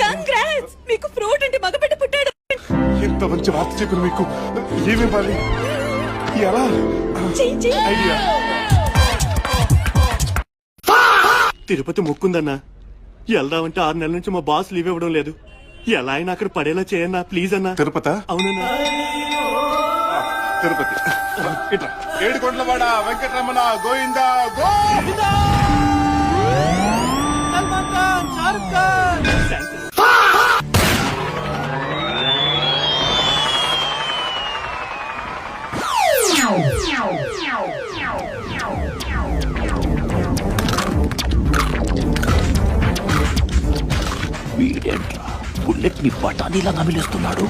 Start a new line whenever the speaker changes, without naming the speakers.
Congrats, మీకు fruit అంటే మగబిడ్డ పుట్టాడు.
ఎంత మంచి వార్త చెప్పిన మీకు ఏమివ్వాలి? ఎలా ఐడియా?
తిరుపతి మొక్కుందన్నా, వెళ్దామంటే 6 నెలల నుంచి మా బాస్ లీవ్ ఇవ్వడం లేదు. ఎలా అయినా అక్కడ పడేలా చేయన్నా ప్లీజ్ అన్నా.
తిరుపతి
అవునన్నా.
తిరుపతి ఇట్లా ఏడుకొండలవాడ వెంకటరమణ గోవిందా గోవిందా.
వీడేంట్రా బుల్లెట్ ని బఠానీలా నమిలేస్తున్నాడు.